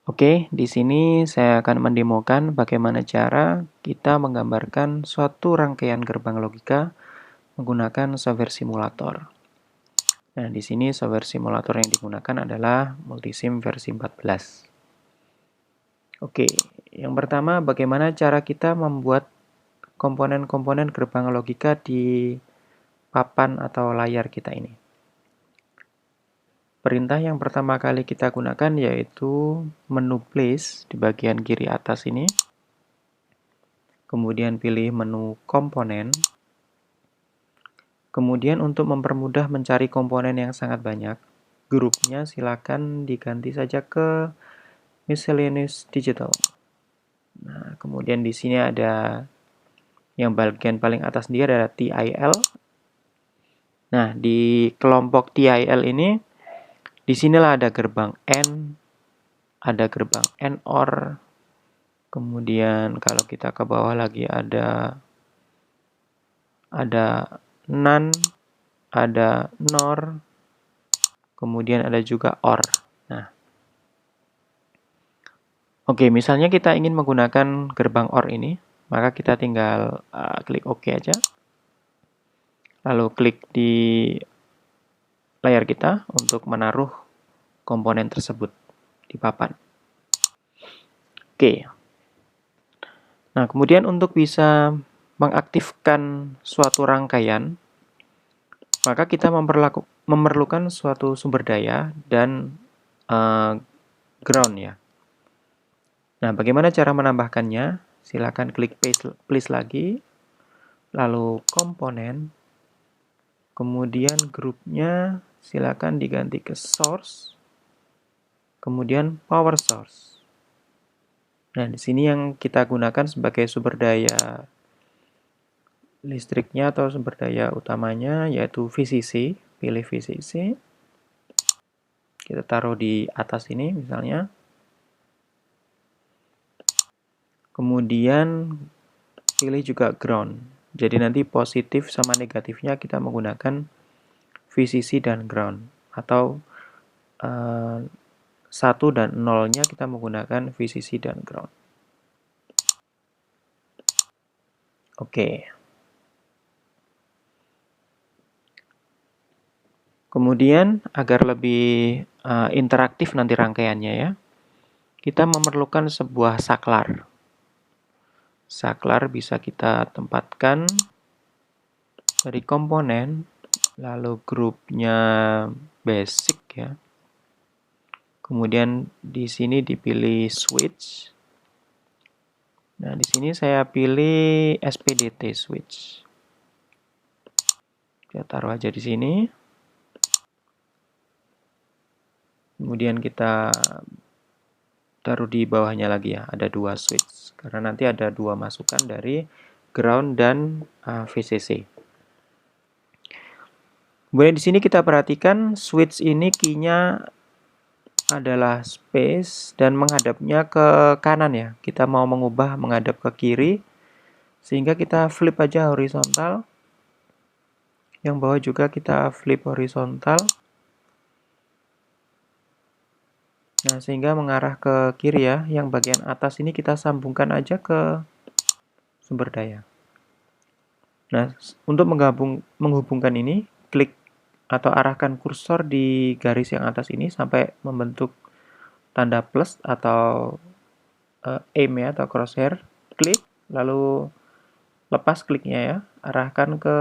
Oke, di sini saya akan mendemokan bagaimana cara kita menggambarkan suatu rangkaian gerbang logika menggunakan software simulator. Nah, di sini software simulator yang digunakan adalah Multisim versi 14. Oke, yang pertama bagaimana cara kita membuat komponen-komponen gerbang logika di papan atau layar kita ini. Perintah yang pertama kali kita gunakan yaitu menu place di bagian kiri atas ini. Kemudian pilih menu komponen. Kemudian untuk mempermudah mencari komponen yang sangat banyak, grupnya silakan diganti saja ke miscellaneous digital. Nah, kemudian di sini ada yang bagian paling atas dia adalah TIL. Nah, di kelompok TIL ini, disinilah ada gerbang N, ada gerbang NOR, kemudian kalau kita ke bawah lagi ada NaN, ada NOR, kemudian ada juga OR. Nah, oke, misalnya kita ingin menggunakan gerbang OR ini, maka kita tinggal klik OK aja. Lalu klik di layar kita untuk menaruh komponen tersebut di papan. Oke. Nah, kemudian untuk bisa mengaktifkan suatu rangkaian, maka kita memerlukan suatu sumber daya dan ground ya. Nah, bagaimana cara menambahkannya? Silakan klik place lagi, lalu komponen, kemudian grupnya silakan diganti ke source, kemudian power source. Nah, di sini yang kita gunakan sebagai sumber daya listriknya atau sumber daya utamanya yaitu VCC. Pilih VCC. Kita taruh di atas ini misalnya. Kemudian pilih juga ground. Jadi nanti positif sama negatifnya kita menggunakan VCC dan ground. Atau 1 dan 0-nya kita menggunakan VCC dan ground. Oke. Kemudian agar lebih interaktif nanti rangkaiannya ya, kita memerlukan sebuah saklar. Saklar bisa kita tempatkan dari komponen, lalu grupnya basic ya. Kemudian di sini dipilih switch. Nah, di sini saya pilih SPDT switch. Kita taruh aja di sini. Kemudian kita taruh di bawahnya lagi ya, ada 2 switch. Karena nanti ada 2 masukan dari ground dan VCC. Kemudian di sini kita perhatikan switch ini key-nya adalah space dan menghadapnya ke kanan ya. Kita mau mengubah menghadap ke kiri sehingga kita flip aja horizontal. Yang bawah juga kita flip horizontal. Nah, sehingga mengarah ke kiri ya. Yang bagian atas ini kita sambungkan aja ke sumber daya. Nah, untuk menghubungkan ini, klik atau arahkan kursor di garis yang atas ini sampai membentuk tanda plus atau aim ya atau crosshair. Klik, lalu lepas kliknya ya. Arahkan ke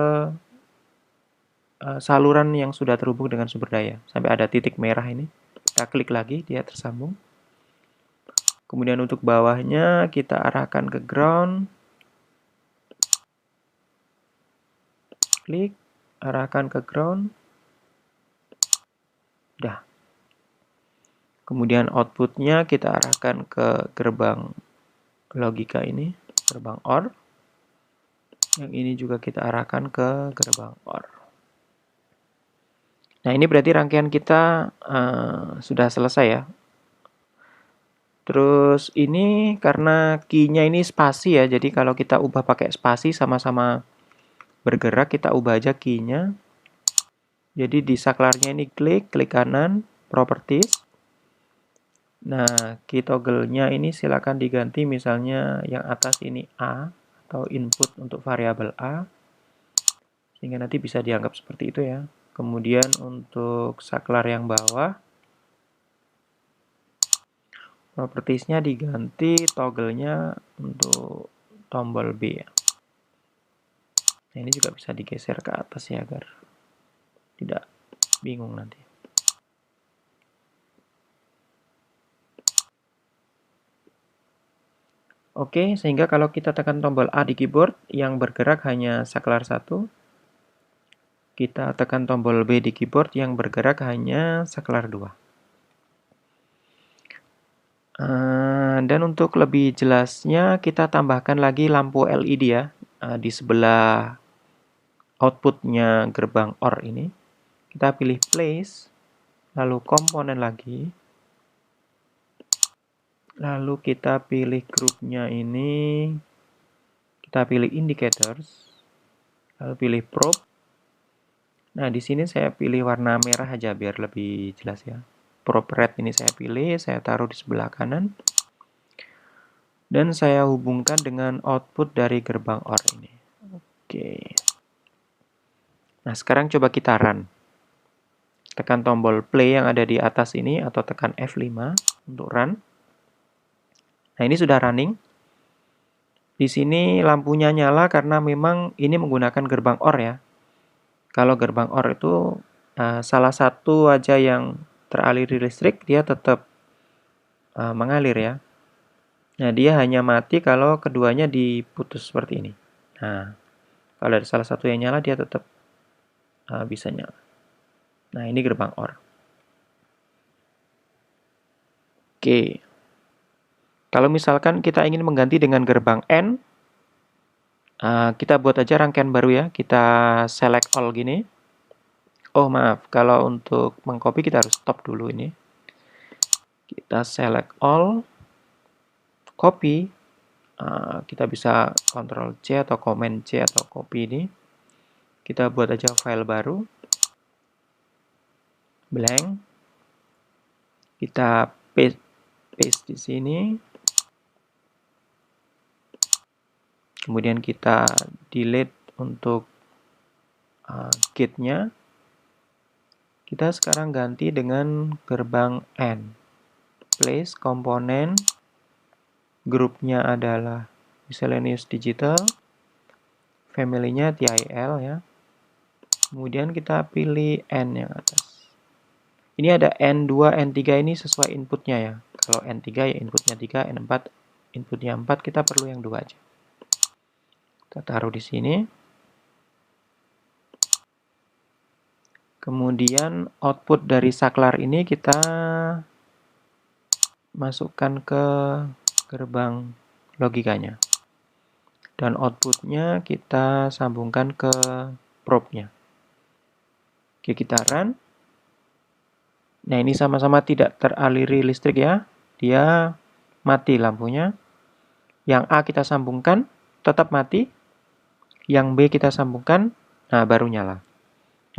saluran yang sudah terhubung dengan sumber daya. Sampai ada titik merah ini. Kita klik lagi, dia tersambung. Kemudian untuk bawahnya kita arahkan ke ground. Klik, arahkan ke ground. Udah. Kemudian outputnya kita arahkan ke gerbang logika ini, gerbang OR. Yang ini juga kita arahkan ke gerbang OR. Nah, ini berarti rangkaian kita sudah selesai ya. Terus ini karena key-nya ini spasi ya, jadi kalau kita ubah pakai spasi sama-sama bergerak, kita ubah aja key-nya. Jadi di saklarnya ini klik kanan, properties. Nah, key toggle-nya ini silakan diganti, misalnya yang atas ini A atau input untuk variabel A, sehingga nanti bisa dianggap seperti itu ya. Kemudian untuk saklar yang bawah, propertiesnya diganti toggle-nya untuk tombol B ya. Nah, ini juga bisa digeser ke atas ya, agar tidak bingung nanti. Oke, sehingga kalau kita tekan tombol A di keyboard, yang bergerak hanya saklar 1. Kita tekan tombol B di keyboard, yang bergerak hanya saklar 2. Dan untuk lebih jelasnya, kita tambahkan lagi lampu LED ya, di sebelah outputnya gerbang OR ini. Kita pilih place, lalu komponen lagi, lalu kita pilih grupnya ini, kita pilih indicators, lalu pilih probe. Nah, di sini saya pilih warna merah aja biar lebih jelas ya. Probe red ini saya pilih, saya taruh di sebelah kanan. Dan saya hubungkan dengan output dari gerbang OR ini. Oke. Nah, sekarang coba kita run. Tekan tombol play yang ada di atas ini atau tekan F5 untuk run. Nah, ini sudah running. Di sini lampunya nyala karena memang ini menggunakan gerbang OR ya. Kalau gerbang OR itu salah satu aja yang teraliri listrik, dia tetap mengalir ya. Nah, dia hanya mati kalau keduanya diputus seperti ini. Nah, kalau ada salah satu yang nyala, dia tetap bisa nyala. Nah, ini gerbang OR. Oke. Kalau misalkan kita ingin mengganti dengan gerbang N, kita buat aja rangkaian baru ya. Kita select all gini. Oh, maaf. Kalau untuk mengcopy, kita harus stop dulu ini. Kita select all, copy. Kita bisa Ctrl C atau Command C atau copy ini. Kita buat aja file baru. Blank. Kita paste di sini. Kemudian kita delete untuk gate-nya. Kita sekarang ganti dengan gerbang N. Place komponen, grupnya adalah miscellaneous digital, family-nya TIL ya. Kemudian kita pilih N yang atas. Ini ada N2, N3 ini sesuai inputnya ya. Kalau N3 ya inputnya 3, N4 inputnya 4, kita perlu yang 2 aja. Kita taruh di sini. Kemudian output dari saklar ini kita masukkan ke gerbang logikanya. Dan outputnya kita sambungkan ke probe-nya. Oke, kita run. Nah, ini sama-sama tidak teraliri listrik ya. Dia mati lampunya. Yang A kita sambungkan, tetap mati. Yang B kita sambungkan, nah baru nyala.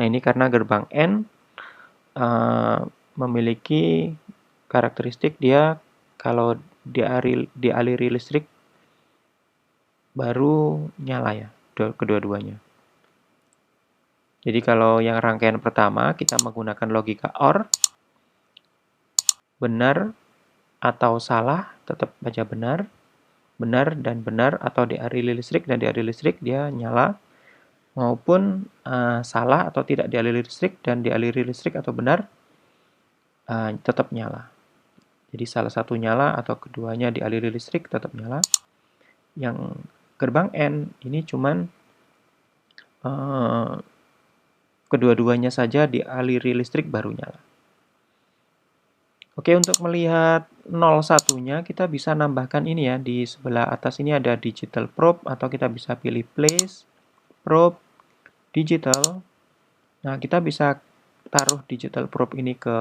Nah, ini karena gerbang N memiliki karakteristik dia kalau dialiri listrik baru nyala ya, kedua-duanya. Jadi kalau yang rangkaian pertama kita menggunakan logika OR, benar atau salah tetap baca benar, benar dan benar, atau dialiri listrik dan dialiri listrik dia nyala, maupun salah atau tidak dialiri listrik dan dialiri listrik atau benar tetap nyala. Jadi salah satu nyala atau keduanya dialiri listrik tetap nyala. Yang gerbang N ini cuman kedua-duanya saja dialiri listrik baru nyala. Oke, untuk melihat 01-nya kita bisa nambahkan ini ya, di sebelah atas ini ada digital probe, atau kita bisa pilih place, probe, digital. Nah, kita bisa taruh digital probe ini ke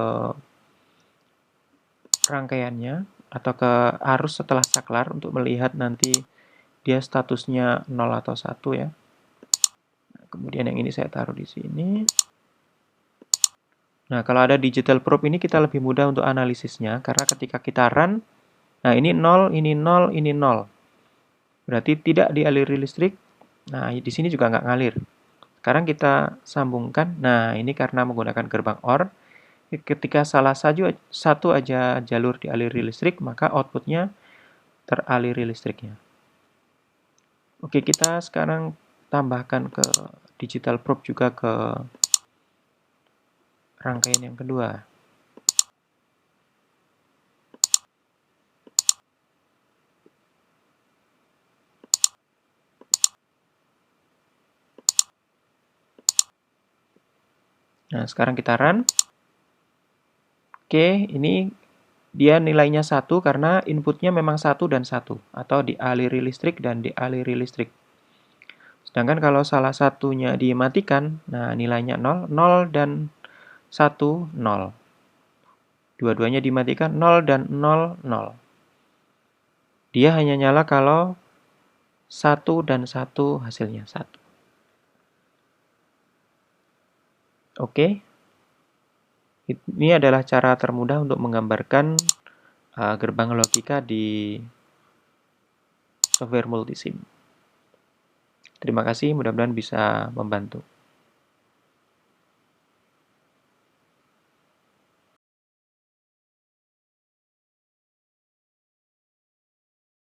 rangkaiannya, atau ke arus setelah saklar untuk melihat nanti dia statusnya 0 atau 1 ya. Nah, kemudian yang ini saya taruh di sini. Nah, kalau ada digital probe ini kita lebih mudah untuk analisisnya, karena ketika kita run, nah ini 0, ini 0, ini 0. Berarti tidak dialiri listrik. Nah, di sini juga nggak ngalir. Sekarang kita sambungkan. Nah, ini karena menggunakan gerbang OR. Ketika salah satu aja jalur dialiri listrik, maka outputnya teraliri listriknya. Oke, kita sekarang tambahkan ke digital probe juga ke rangkaian yang kedua. Nah, sekarang kita run. Oke, ini dia nilainya 1 karena inputnya memang 1 dan 1, atau dialiri listrik dan dialiri listrik. Sedangkan kalau salah satunya dimatikan, nah nilainya 0, 0 dan 1, 0. Dua-duanya dimatikan, 0 dan 0, 0. Dia hanya nyala kalau 1 dan 1 hasilnya 1. Oke, ini adalah cara termudah untuk menggambarkan gerbang logika di software multisim. Terima kasih, mudah-mudahan bisa membantu.